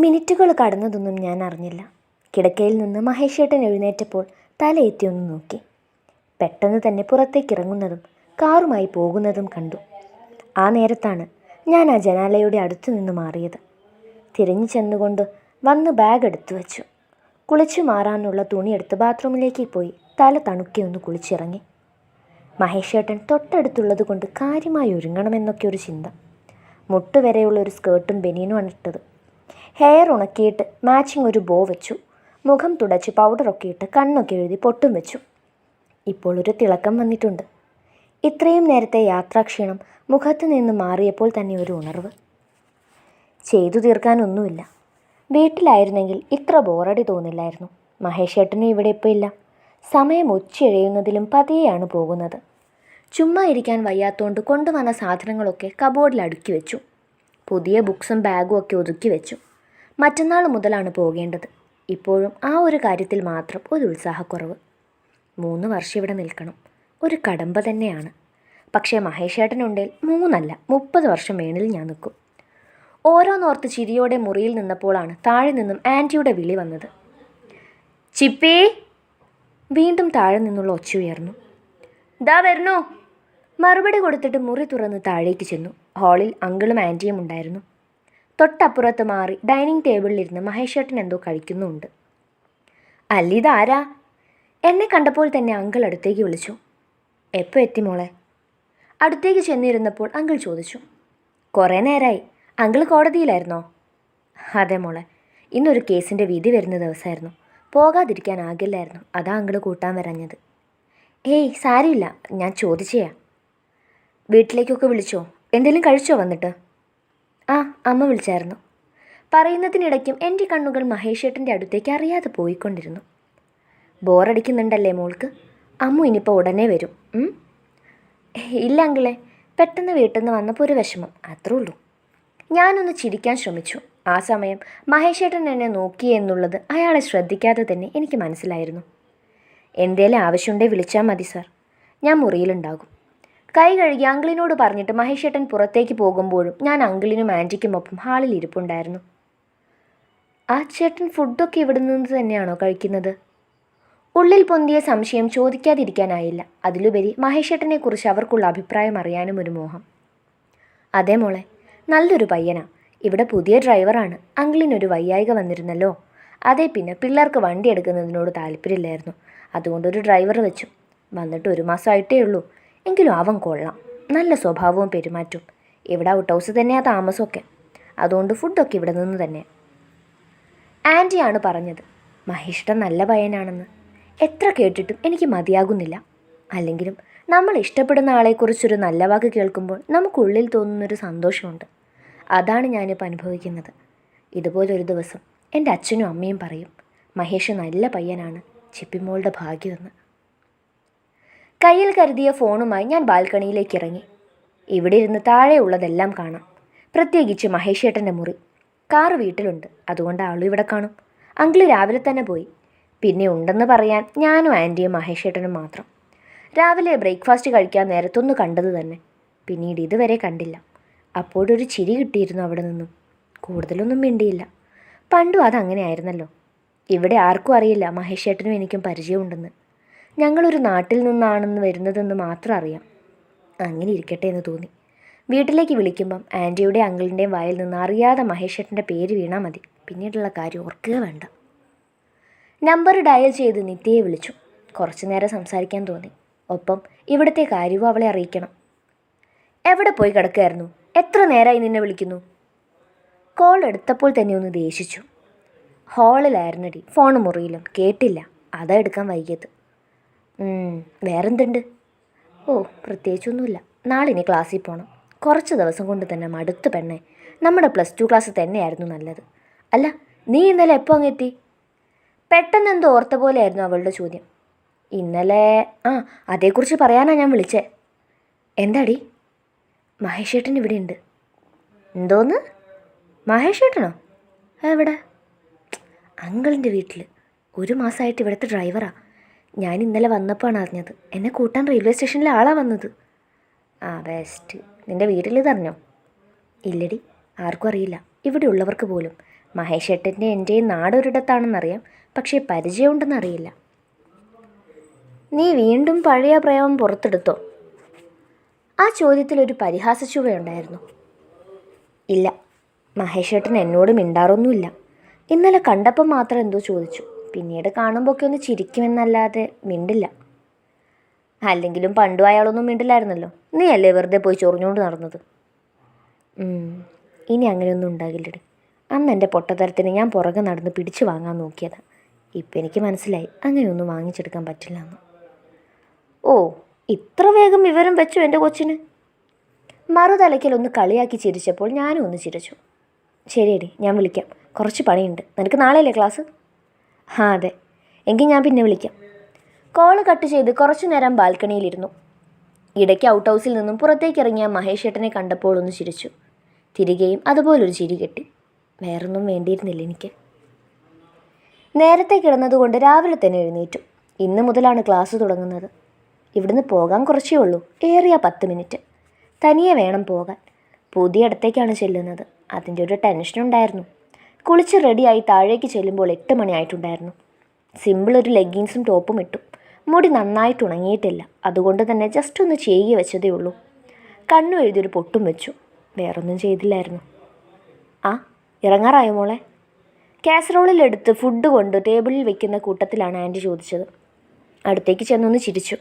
മിനിറ്റുകൾ കടന്നതൊന്നും ഞാൻ അറിഞ്ഞില്ല. കിടക്കയിൽ നിന്ന് മഹേഷേട്ടൻ എഴുന്നേറ്റപ്പോൾ തലയെത്തി ഒന്ന് നോക്കി. പെട്ടെന്ന് തന്നെ പുറത്തേക്കിറങ്ങുന്നതും കാറുമായി പോകുന്നതും കണ്ടു. ആ നേരത്താണ് ഞാൻ ആ ജനാലയുടെ അടുത്തു നിന്ന് മാറിയത്. തിരിഞ്ഞു ചെന്നുകൊണ്ട് വന്ന് ബാഗ് എടുത്തു വച്ചു. കുളിച്ചു മാറാനുള്ള തുണിയെടുത്ത് ബാത്റൂമിലേക്ക് പോയി തല തണുക്കി ഒന്ന് കുളിച്ചിറങ്ങി. മഹേഷേട്ടൻ തൊട്ടടുത്തുള്ളത് കൊണ്ട് കാര്യമായി ഒരുങ്ങണമെന്നൊക്കെ ഒരു ചിന്ത. മുട്ടുവരെയുള്ള ഒരു സ്കേർട്ടും ബനിയനുമാണ് ഇട്ടത്. ഹെയർ ഉണക്കിയിട്ട് മാച്ചിങ് ഒരു ബോ വെച്ചു. മുഖം തുടച്ച് പൗഡറൊക്കെ ഇട്ട് കണ്ണൊക്കെ എഴുതി പൊട്ടും വെച്ചു. ഇപ്പോൾ ഒരു തിളക്കം വന്നിട്ടുണ്ട്. ഇത്രയും നേരത്തെ യാത്രാക്ഷീണം മുഖത്ത് നിന്ന് മാറിയപ്പോൾ തന്നെ ഒരു ഉണർവ്. ചെയ്തു തീർക്കാനൊന്നുമില്ല. വീട്ടിലായിരുന്നെങ്കിൽ ഇത്ര ബോറടി തോന്നില്ലായിരുന്നു. മഹേഷേട്ടനും ഇവിടെ ഇപ്പോൾ ഇല്ല. സമയം ഉച്ചയെഴുന്നതിലും പതിയെയാണ് പോകുന്നത്. ചുമ്മാ ഇരിക്കാൻ വയ്യാത്തോണ്ട് കൊണ്ടുവന്ന സാധനങ്ങളൊക്കെ കബോർഡിൽ അടുക്കി വെച്ചു. പുതിയ ബുക്സും ബാഗും ഒക്കെ ഒതുക്കി വെച്ചു. മറ്റന്നാൾ മുതലാണ് പോകേണ്ടത്. ഇപ്പോഴും ആ ഒരു കാര്യത്തിൽ മാത്രം ഒരു ഉത്സാഹക്കുറവ്. 3 വർഷം ഇവിടെ നിൽക്കണം. ഒരു കടമ്പ തന്നെയാണ്. പക്ഷേ മഹേഷേട്ടനുണ്ടേൽ 3 അല്ല 30 വർഷം മേണിൽ ഞാൻ നിൽക്കും. ഓരോന്നോർത്ത് ചിരിയോടെ മുറിയിൽ നിന്നപ്പോഴാണ് താഴെ നിന്നും ആൻറ്റിയുടെ വിളി വന്നത്. ചിപ്പി! വീണ്ടും താഴെ നിന്നുള്ള ഒച്ച ഉയർന്നു. ദാ വരണോ! മറുപടി കൊടുത്തിട്ട് മുറി തുറന്ന് താഴേക്ക് ചെന്നു. ഹാളിൽ അങ്കിളും ആൻറ്റിയും ഉണ്ടായിരുന്നു. തൊട്ടപ്പുറത്ത് മാറി ഡൈനിങ് ടേബിളിലിരുന്ന് മഹേഷേട്ടൻ എന്തോ കഴിക്കുന്നുണ്ട്. അല്ലിതാരാ? എന്നെ കണ്ടപ്പോൾ തന്നെ അങ്കിൾ അടുത്തേക്ക് വിളിച്ചു. എപ്പോൾ എത്തി മോളെ? അടുത്തേക്ക് ചെന്നിരുന്നപ്പോൾ അങ്കിൾ ചോദിച്ചു. കുറേ നേരമായി. അങ്കിൾ കോടതിയിലായിരുന്നോ? അതെ മോളെ, ഇന്നൊരു കേസിൻ്റെ വിധി വരുന്ന ദിവസമായിരുന്നു. പോകാതിരിക്കാനാകില്ലായിരുന്നു. അതാ അങ്കിൾ കൂട്ടാൻ വരാഞ്ഞത്. ഏയ് സാരമില്ല, ഞാൻ ചോദിച്ചയാ. വീട്ടിലേക്കൊക്കെ വിളിച്ചോ? എന്തെങ്കിലും കഴിച്ചോ വന്നിട്ട്? ആ, അമ്മ വിളിച്ചായിരുന്നു. പറയുന്നതിനിടയ്ക്കും എൻ്റെ കണ്ണുകൾ മഹേഷേട്ടൻ്റെ അടുത്തേക്ക് അറിയാതെ പോയിക്കൊണ്ടിരുന്നു. ബോറടിക്കുന്നുണ്ടല്ലേ മോൾക്ക്? അമ്മു ഇനിയിപ്പോൾ ഉടനെ വരും. ഇല്ല അങ്കിളെ, പെട്ടെന്ന് വീട്ടിൽ നിന്ന് വന്നപ്പോൾ ഒരു വിഷമം, അത്രേ ഉള്ളൂ. ഞാനൊന്ന് ചിരിക്കാൻ ശ്രമിച്ചു. ആ സമയം മഹേഷേട്ടൻ എന്നെ നോക്കിയെന്നുള്ളത് അയാളെ ശ്രദ്ധിക്കാതെ തന്നെ എനിക്ക് മനസ്സിലായിരുന്നു. എന്തേലും ആവശ്യമുണ്ടെങ്കിൽ വിളിച്ചാൽ മതി സാർ, ഞാൻ മുറിയിലുണ്ടാകും. കൈ കഴുകി അങ്കിളിനോട് പറഞ്ഞിട്ട് മഹേഷേട്ടൻ പുറത്തേക്ക് പോകുമ്പോഴും ഞാൻ അങ്കിളിനും ആൻറ്റിക്കുമൊപ്പം ഹാളിൽ ഇരിപ്പുണ്ടായിരുന്നു. ആ ചേട്ടൻ ഫുഡൊക്കെ ഇവിടെ നിന്ന് തന്നെയാണോ കഴിക്കുന്നത്? ഉള്ളിൽ പൊന്തിയ സംശയം ചോദിക്കാതിരിക്കാനായില്ല. അതിലുപരി മഹേഷേട്ടനെക്കുറിച്ച് അവർക്കുള്ള അഭിപ്രായം അറിയാനും ഒരു മോഹം. അതേ മോളെ, നല്ലൊരു പയ്യനാ. ഇവിടെ പുതിയ ഡ്രൈവറാണ്. അങ്കിളിനൊരു വയ്യായിക വന്നിരുന്നല്ലോ. അതേ, പിന്നെ പിള്ളേർക്ക് വണ്ടി എടുക്കുന്നതിനോട് താല്പര്യമില്ലായിരുന്നു. അതുകൊണ്ടൊരു ഡ്രൈവർ വെച്ചു. വന്നിട്ട് 1 മാസമായിട്ടേ ഉള്ളൂ. എങ്കിലും അവൻ കൊള്ളാം. നല്ല സ്വഭാവവും പെരുമാറ്റവും. ഇവിടെ ഔട്ട് ഹൗസ് തന്നെയാണ് താമസമൊക്കെ. അതുകൊണ്ട് ഫുഡൊക്കെ ഇവിടെ നിന്ന് തന്നെ. ആൻറ്റിയാണ് പറഞ്ഞത് മഹേഷേട്ടൻ നല്ല പയ്യനാണെന്ന്. എത്ര കേട്ടിട്ടും എനിക്ക് മതിയാകുന്നില്ല. അല്ലെങ്കിലും നമ്മൾ ഇഷ്ടപ്പെടുന്ന ആളെക്കുറിച്ചൊരു നല്ല വാക്ക് കേൾക്കുമ്പോൾ നമുക്കുള്ളിൽ തോന്നുന്നൊരു സന്തോഷമുണ്ട്. അതാണ് ഞാനിപ്പോൾ അനുഭവിക്കുന്നത്. ഇതുപോലൊരു ദിവസം എൻ്റെ അച്ഛനും അമ്മയും പറയും, മഹേഷ് നല്ല പയ്യനാണ്, ചിപ്പിമോളുടെ ഭാഗ്യമെന്ന്. കയ്യിൽ കരുതിയ ഫോണുമായി ഞാൻ ബാൽക്കണിയിലേക്ക് ഇറങ്ങി. ഇവിടെ ഇരുന്ന് താഴെ ഉള്ളതെല്ലാം കാണാം. പ്രത്യേകിച്ച് മഹേഷേട്ടൻ്റെ മുറി. കാറ് വീട്ടിലുണ്ട്, അതുകൊണ്ട് ആളും ഇവിടെ കാണും. അങ്കിള് രാവിലെ തന്നെ പോയി. പിന്നെ ഉണ്ടെന്ന് പറയാൻ ഞാനും ആൻറ്റിയും മഹേഷേട്ടനും മാത്രം. രാവിലെ ബ്രേക്ക്ഫാസ്റ്റ് കഴിക്കാൻ നേരത്തൊന്ന് കണ്ടത് തന്നെ. പിന്നീട് ഇതുവരെ കണ്ടില്ല. അപ്പോഴൊരു ചിരി കിട്ടിയിരുന്നു അവിടെ നിന്നും. കൂടുതലൊന്നും മിണ്ടിയില്ല. പണ്ടും അതങ്ങനെ ആയിരുന്നല്ലോ. ഇവിടെ ആർക്കും അറിയില്ല മഹേഷേട്ടനും എനിക്കും പരിചയമുണ്ടെന്ന്. ഞങ്ങളൊരു നാട്ടിൽ നിന്നാണെന്ന് വരുന്നതെന്ന് മാത്രം അറിയാം. അങ്ങനെ ഇരിക്കട്ടെ എന്ന് തോന്നി. വീട്ടിലേക്ക് വിളിക്കുമ്പം ആൻറ്റിയുടെ അങ്കിളിൻ്റെയും വായിൽ നിന്ന് അറിയാതെ മഹേഷേട്ടൻ്റെ പേര് വീണാൽ മതി. പിന്നീടുള്ള കാര്യം ഓർക്കുക വേണ്ട. നമ്പർ ഡയൽ ചെയ്ത് നിത്യയെ വിളിച്ചു. കുറച്ചു നേരം സംസാരിക്കാൻ തോന്നി. ഒപ്പം ഇവിടുത്തെ കാര്യവും അവളെ അറിയിക്കണം. എവിടെ പോയി കിടക്കുകയായിരുന്നു? എത്ര നേരമായി നിന്നെ വിളിക്കുന്നു? കോൾ എടുത്തപ്പോൾ തന്നെ ഒന്ന് ദേഷിച്ചു. ഹാളിലായിരുന്നടി, ഫോൺ മുറിയിലും. കേട്ടില്ല, അതാ എടുക്കാൻ വൈകിയത്. വേറെന്തുണ്ട്? ഓ, പ്രത്യേകിച്ചൊന്നുമില്ല. നാളെ ഇനി ക്ലാസ്സിൽ പോകണം. കുറച്ച് ദിവസം കൊണ്ട് തന്നെ മടുത്തു പെണ്ണേ. നമ്മുടെ +2 ക്ലാസ് തന്നെയായിരുന്നു നല്ലത്. അല്ല, നീ ഇന്നലെ എപ്പോൾ അങ്ങെത്തി? പെട്ടെന്ന് എന്തോ ഓർത്ത പോലെയായിരുന്നു അവളുടെ ചോദ്യം. ഇന്നലെ അതേക്കുറിച്ച് പറയാനാണ് ഞാൻ വിളിച്ചേ. എന്താടി? മഹേഷേട്ടൻ ഇവിടെ ഉണ്ട്. എന്തോന്ന്? മഹേഷേട്ടനോ? എവിടെ? അങ്കിളിൻ്റെ വീട്ടിൽ. 1 മാസമായിട്ട് ഇവിടുത്തെ ഡ്രൈവറാ. ഞാൻ ഇന്നലെ വന്നപ്പോഴാണ് അറിഞ്ഞത്. എന്നെ കൂട്ടാൻ റെയിൽവേ സ്റ്റേഷനിലെ ആളാണ് വന്നത്. ബെസ്റ്റ്. നിൻ്റെ വീട്ടിൽ ഇതറിഞ്ഞോ? ഇല്ലടി, ആർക്കും അറിയില്ല. ഇവിടെ ഉള്ളവർക്ക് പോലും. മഹേഷ് ഏട്ടൻ്റെ എൻ്റെയും നാടൊരിടത്താണെന്നറിയാം, പക്ഷേ പരിചയമുണ്ടെന്നറിയില്ല. നീ വീണ്ടും പഴയ പ്രേമം പുറത്തെടുത്തോ? ആ ചോദ്യത്തിലൊരു പരിഹാസച്ചുവയുണ്ടായിരുന്നു. ഇല്ല, മഹേഷ് ഏട്ടൻ എന്നോട് മിണ്ടാറൊന്നുമില്ല. ഇന്നലെ കണ്ടപ്പം മാത്രം എന്തോ ചോദിച്ചു. പിന്നീട് കാണുമ്പോഴൊക്കെ ഒന്ന് ചിരിക്കുമെന്നല്ലാതെ മിണ്ടില്ല. അല്ലെങ്കിലും പണ്ടും അയാളൊന്നും മിണ്ടില്ലായിരുന്നല്ലോ. നീ അല്ലേ വെറുതെ പോയി ചൊറിഞ്ഞുകൊണ്ട് നടന്നത്? ഇനി അങ്ങനെയൊന്നും ഉണ്ടാകില്ലടി. അന്ന് എൻ്റെ പൊട്ടത്തരത്തിന് ഞാൻ പുറകെ നടന്ന് പിടിച്ചു വാങ്ങാൻ നോക്കിയതാണ്. ഇപ്പം എനിക്ക് മനസ്സിലായി അങ്ങനെയൊന്നും വാങ്ങിച്ചെടുക്കാൻ പറ്റില്ല എന്ന്. ഓ, ഇത്ര വേഗം വിവരം വെച്ചു എൻ്റെ കൊച്ചിന്? മറുതലയ്ക്കൽ ഒന്ന് കളിയാക്കി ചിരിച്ചപ്പോൾ ഞാനും ഒന്ന് ചിരിച്ചു. ശരിയടി, ഞാൻ വിളിക്കാം. കുറച്ച് പണിയുണ്ട്. നിനക്ക് നാളെയല്ലേ ക്ലാസ്? അതെ. എങ്കിൽ ഞാൻ പിന്നെ വിളിക്കാം. കോള് കട്ട് ചെയ്ത് കുറച്ചു നേരം ബാൽക്കണിയിലിരുന്നു. ഇടയ്ക്ക് ഔട്ട് ഹൗസിൽ നിന്നും പുറത്തേക്ക് ഇറങ്ങിയ മഹേഷ് ഏട്ടനെ കണ്ടപ്പോൾ ഒന്ന് ചിരിച്ചു. തിരികെയും അതുപോലൊരു ചിരി കെട്ടി. വേറൊന്നും വേണ്ടിയിരുന്നില്ല എനിക്ക്. നേരത്തെ കിടന്നതുകൊണ്ട് രാവിലെ തന്നെ എഴുന്നേറ്റു. ഇന്ന് മുതലാണ് ക്ലാസ് തുടങ്ങുന്നത്. ഇവിടുന്ന് പോകാൻ കുറച്ചേ ഉള്ളൂ, ഏറിയ 10 മിനിറ്റ്. തനിയെ വേണം പോകാൻ. പുതിയ ഇടത്തേക്കാണ് ചെല്ലുന്നത്. അതിൻ്റെ ഒരു ടെൻഷനുണ്ടായിരുന്നു. കുളിച്ച് റെഡിയായി താഴേക്ക് ചെല്ലുമ്പോൾ 8 മണി ആയിട്ടുണ്ടായിരുന്നു. സിമ്പിൾ ഒരു ലെഗിൻസും ടോപ്പും ഇട്ടു. മുടി നന്നായിട്ട് ഉണങ്ങിയിട്ടില്ല, അതുകൊണ്ട് തന്നെ ജസ്റ്റ് ഒന്ന് ചെയ്യി വെച്ചതേ ഉള്ളൂ. കണ്ണു എഴുതിയൊരു പൊട്ടും വെച്ചു. വേറൊന്നും ചെയ്തില്ലായിരുന്നു. ആ, ഇറങ്ങാറായോ മോളെ? കാസറോളിലെടുത്ത് ഫുഡ് കൊണ്ട് ടേബിളിൽ വെക്കുന്ന കൂട്ടത്തിലാണ് ആൻറ്റി ചോദിച്ചത്. അടുത്തേക്ക് ചെന്നൊന്ന് ചിരിച്ചു.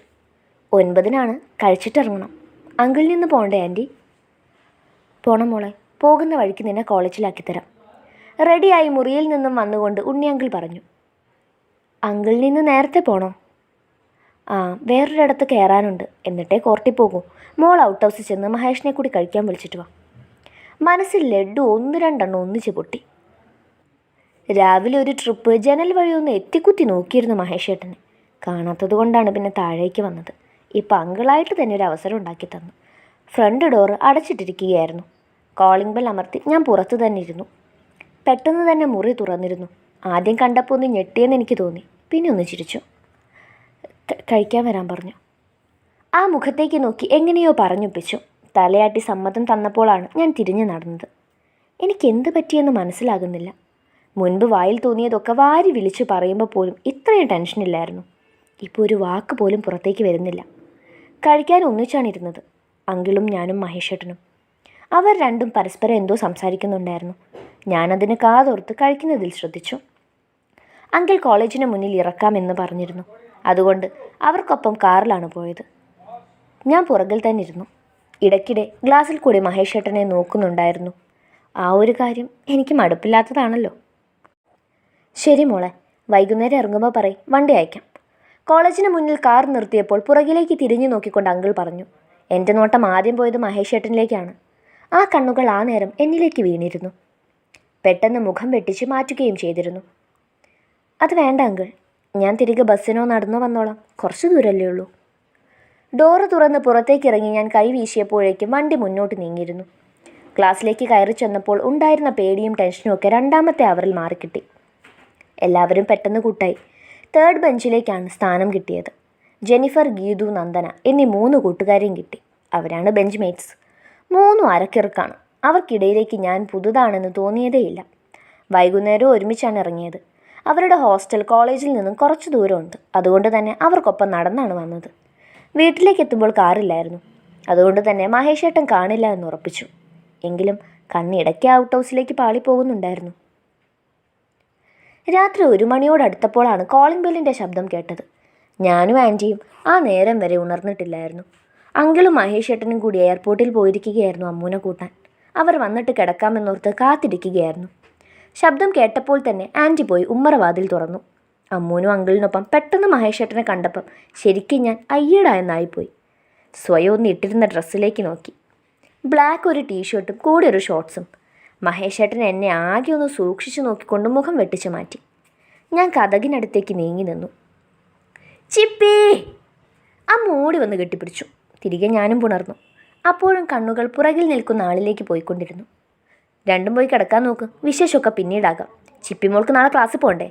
9-നാണ്, കഴിച്ചിട്ടിറങ്ങണം. അങ്കിളിൽ നിന്ന് പോകണ്ടേ ആൻറ്റി? പോണം മോളെ, പോകുന്ന വഴിക്ക് നിന്നെ കോളേജിലാക്കിത്തരാം. റെഡിയായി മുറിയിൽ നിന്നും വന്നുകൊണ്ട് ഉണ്ണി അങ്കിൾ പറഞ്ഞു. അങ്കിളിൽ നിന്ന് നേരത്തെ പോണോ? ആ, വേറൊരിടത്ത് കയറാനുണ്ട്, എന്നിട്ടേ കോർട്ടിൽ പോകൂ. മോൾ ഔട്ട് ഹൗസിൽ ചെന്ന് മഹേഷിനെ കൂടി കഴിക്കാൻ വിളിച്ചിട്ട് വാ. മനസ്സിൽ ലഡ്ഡു 1-2 ഒന്നിച്ച് പൊട്ടി. രാവിലെ ഒരു ട്രിപ്പ് ജനൽ വഴി ഒന്ന് എത്തിക്കുത്തി നോക്കിയിരുന്നു മഹേഷ് ഏട്ടനെ. കാണാത്തത് കൊണ്ടാണ് പിന്നെ താഴേക്ക് വന്നത്. ഇപ്പം അങ്കിളായിട്ട് തന്നെ ഒരു അവസരം ഉണ്ടാക്കി തന്നു. ഫ്രണ്ട് ഡോറ് അടച്ചിട്ടിരിക്കുകയായിരുന്നു. കോളിംഗ് ബെൽ അമർത്തി ഞാൻ പുറത്ത് തന്നെ ഇരുന്നു. പെട്ടെന്ന് തന്നെ മുറി തുറന്നിരുന്നു. ആദ്യം കണ്ടപ്പോൾ ഒന്ന് ഞെട്ടിയെന്ന് എനിക്ക് തോന്നി. പിന്നെ ഒന്ന് ചിരിച്ചു. കഴിക്കാൻ വരാൻ പറഞ്ഞു. ആ മുഖത്തേക്ക് നോക്കി എങ്ങനെയോ പറഞ്ഞൊപ്പിച്ചു. തലയാട്ടി സമ്മതം തന്നപ്പോഴാണ് ഞാൻ തിരിഞ്ഞു നടന്നത്. എനിക്കെന്ത് പറ്റിയെന്ന് മനസ്സിലാകുന്നില്ല. മുൻപ് വായിൽ തോന്നിയതൊക്കെ വാരി വിളിച്ചു പറയുമ്പോൾ പോലും ഇത്രയും ടെൻഷനില്ലായിരുന്നു. ഇപ്പോൾ ഒരു വാക്ക് പോലും പുറത്തേക്ക് വരുന്നില്ല. കഴിക്കാൻ ഒന്നിച്ചാണിരുന്നത്, അങ്കിളും ഞാനും മഹേഷ് ഏട്ടനും. അവർ രണ്ടും പരസ്പരം എന്തോ സംസാരിക്കുന്നുണ്ടായിരുന്നു. ഞാനതിന് കാതോർത്ത് കഴിക്കുന്നതിൽ ശ്രദ്ധിച്ചു. അങ്കിൾ കോളേജിന് മുന്നിൽ ഇറക്കാമെന്ന് പറഞ്ഞിരുന്നു. അതുകൊണ്ട് അവർക്കൊപ്പം കാറിലാണ് പോയത്. ഞാൻ പുറകിൽ തന്നെ ഇരുന്നു. ഇടയ്ക്കിടെ ഗ്ലാസ്സിൽ കൂടി മഹേഷ് ഏട്ടനെ നോക്കുന്നുണ്ടായിരുന്നു. ആ ഒരു കാര്യം എനിക്ക് മടുപ്പില്ലാത്തതാണല്ലോ. ശരി മോളെ, വൈകുന്നേരം ഇറങ്ങുമ്പോൾ പറയും, വണ്ടി അയക്കാം. കോളേജിന് മുന്നിൽ കാർ നിർത്തിയപ്പോൾ പുറകിലേക്ക് തിരിഞ്ഞു നോക്കിക്കൊണ്ട് അങ്കിൾ പറഞ്ഞു. എൻ്റെ നോട്ടം ആദ്യം പോയത് മഹേഷ് ഏട്ടനിലേക്കാണ്. ആ കണ്ണുകൾ ആ നേരം എന്നിലേക്ക് വീണിരുന്നു. പെട്ടെന്ന് മുഖം വെട്ടിച്ച് മാറ്റുകയും ചെയ്തിരുന്നു. അത് വേണ്ട അങ്കിൾ, ഞാൻ തിരികെ ബസ്സിനോ നടന്നോ വന്നോളാം. കുറച്ച് ദൂരമല്ലേ ഉള്ളൂ. ഡോറ് തുറന്ന് പുറത്തേക്കിറങ്ങി ഞാൻ കൈ വീശിയപ്പോഴേക്കും വണ്ടി മുന്നോട്ട് നീങ്ങിയിരുന്നു. ക്ലാസ്സിലേക്ക് കയറി ചെന്നപ്പോൾ ഉണ്ടായിരുന്ന പേടിയും ടെൻഷനും ഒക്കെ 2-ാമത്തെ അവറിൽ മാറിക്കിട്ടി. എല്ലാവരും പെട്ടെന്ന് കൂട്ടായി. 3rd ബെഞ്ചിലേക്കാണ് സ്ഥാനം കിട്ടിയത്. ജെനിഫർ, ഗീതു, നന്ദന എന്നീ 3 കൂട്ടുകാരെയും കിട്ടി. അവരാണ് ബെഞ്ച് മേറ്റ്സ്. 3 അരക്കിറുക്കാണ്. അവർക്കിടയിലേക്ക് ഞാൻ പുതുതാണെന്ന് തോന്നിയതേയില്ല. വൈകുന്നേരം ഒരുമിച്ചാണ് ഇറങ്ങിയത്. അവരുടെ ഹോസ്റ്റൽ കോളേജിൽ നിന്നും കുറച്ച് ദൂരമുണ്ട്. അതുകൊണ്ട് തന്നെ അവർക്കൊപ്പം നടന്നാണ് വന്നത്. വീട്ടിലേക്ക് എത്തുമ്പോൾ കാറില്ലായിരുന്നു. അതുകൊണ്ട് തന്നെ മഹേഷ് ഏട്ടൻ കാണില്ല എന്ന് ഉറപ്പിച്ചു. എങ്കിലും കണ്ണിടയ്ക്ക് ഔട്ട് ഹൗസിലേക്ക് പാളിപ്പോകുന്നുണ്ടായിരുന്നു. രാത്രി 1 മണിയോടടുത്തപ്പോഴാണ് കോളിംഗ് ബെല്ലിൻ്റെ ശബ്ദം കേട്ടത്. ഞാനും ആൻറ്റിയും ആ നേരം വരെ ഉണർന്നിട്ടില്ലായിരുന്നു. അങ്കിളും മഹേഷ് ഏട്ടനും കൂടി എയർപോർട്ടിൽ പോയിരിക്കുകയായിരുന്നു അമ്മൂനെ കൂട്ടാൻ. അവർ വന്നിട്ട് കിടക്കാമെന്നോർത്ത് കാത്തിരിക്കുകയായിരുന്നു. ശബ്ദം കേട്ടപ്പോൾ തന്നെ ആൻറ്റി പോയി ഉമ്മറവാതിൽ തുറന്നു. അമ്മൂനും അങ്കിളിനൊപ്പം പെട്ടെന്ന് മഹേഷ് ഏട്ടനെ കണ്ടപ്പം ശരിക്കും ഞാൻ അയ്യടാ എന്നായിപ്പോയി. സ്വയം ഒന്ന് ഇട്ടിരുന്ന ഡ്രസ്സിലേക്ക് നോക്കി. ബ്ലാക്ക് ഒരു ടീഷർട്ടും കൂടെ ഒരു ഷോർട്ട്സും. മഹേഷ് ഏട്ടൻ എന്നെ ആകെ ഒന്ന് സൂക്ഷിച്ചു നോക്കിക്കൊണ്ട് മുഖം വെട്ടിച്ചു മാറ്റി. ഞാൻ കതകിനടുത്തേക്ക് നീങ്ങി നിന്നു. ചിപ്പി! അമ്മ ഓടി വന്ന് കെട്ടിപ്പിടിച്ചു. തിരികെ ഞാനും പുണർന്നു. അപ്പോഴും കണ്ണുകൾ പുറകിൽ നിൽക്കുന്ന ആളിലേക്ക് പോയിക്കൊണ്ടിരുന്നു. രണ്ടും പോയി കിടക്കാൻ നോക്ക്, വിശേഷമൊക്കെ പിന്നീടാകാം. ചിപ്പിമോൾക്ക് നാളെ ക്ലാസ്സിൽ പോകണ്ടേ?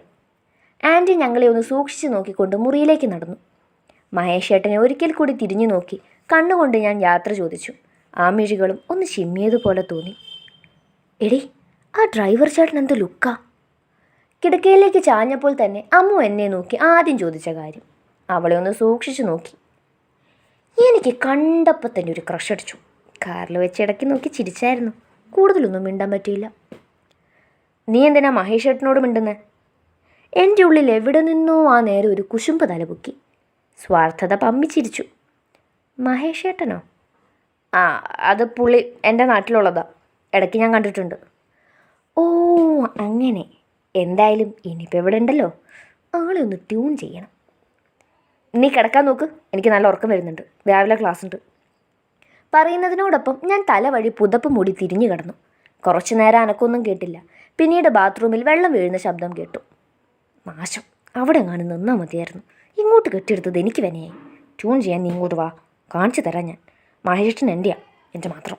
ആൻറ്റി ഞങ്ങളെ ഒന്ന് സൂക്ഷിച്ച് നോക്കിക്കൊണ്ട് മുറിയിലേക്ക് നടന്നു. മഹേഷ് ഏട്ടനെ ഒരിക്കൽ കൂടി തിരിഞ്ഞു നോക്കി കണ്ണുകൊണ്ട് ഞാൻ യാത്ര ചോദിച്ചു. ആ മിഴികളും ഒന്ന് ചിമ്മിയതുപോലെ തോന്നി. എടി, ആ ഡ്രൈവർ ചേട്ടൻ എന്ത് ലുക്കാ. കിടക്കയിലേക്ക് ചാഞ്ഞപ്പോൾ തന്നെ അമ്മു എന്നെ നോക്കി ആദ്യം ചോദിച്ച കാര്യം. അവളെ ഒന്ന് സൂക്ഷിച്ചു നോക്കി. എനിക്ക് കണ്ടപ്പോൾ തന്നെ ഒരു ക്രഷ് അടിച്ചു. കാറിൽ വെച്ച് ഇടയ്ക്ക് നോക്കി ചിരിച്ചായിരുന്നു. കൂടുതലൊന്നും മിണ്ടാൻ പറ്റിയില്ല. നീ എന്തിനാ മഹേഷ് ഏട്ടനോട് മിണ്ടുന്നേ? എൻ്റെ ഉള്ളിൽ എവിടെ നിന്നോ ആ നേരം ഒരു കുശുമ്പ് തലപൊക്കി. സ്വാർത്ഥത പമ്മിച്ചിരിച്ചു. മഹേഷ് ഏട്ടനോ? ആ, അത് പുള്ളി എൻ്റെ നാട്ടിലുള്ളതാ. ഇടയ്ക്ക് ഞാൻ കണ്ടിട്ടുണ്ട്. ഓ അങ്ങനെ. എന്തായാലും ഇനിയിപ്പോൾ എവിടെ ഉണ്ടല്ലോ, ആളെ ഒന്ന് ട്യൂൺ ചെയ്യണം. നീ കിടക്കാൻ നോക്ക്, എനിക്ക് നല്ല ഉറക്കം വരുന്നുണ്ട്. രാവിലെ ക്ലാസ് ഉണ്ട്. പറയുന്നതിനോടൊപ്പം ഞാൻ തല വഴി പുതപ്പ് മൂടി തിരിഞ്ഞു കിടന്നു. കുറച്ചു നേരം അനക്കൊന്നും കേട്ടില്ല. പിന്നീട് ബാത്റൂമിൽ വെള്ളം വീഴുന്ന ശബ്ദം കേട്ടു. നാശം, അവിടെ എങ്ങാനും നിന്നാൽ മതിയായിരുന്നു. ഇങ്ങോട്ട് കെട്ടിയെടുത്തത് എനിക്ക് വിനയായി. ട്യൂൺ ചെയ്യാൻ നീ ഇങ്ങോട്ട് വാ, കാണിച്ചു തരാം ഞാൻ. മഹേഷൻ എൻ്റെയാ, എൻ്റെ മാത്രം.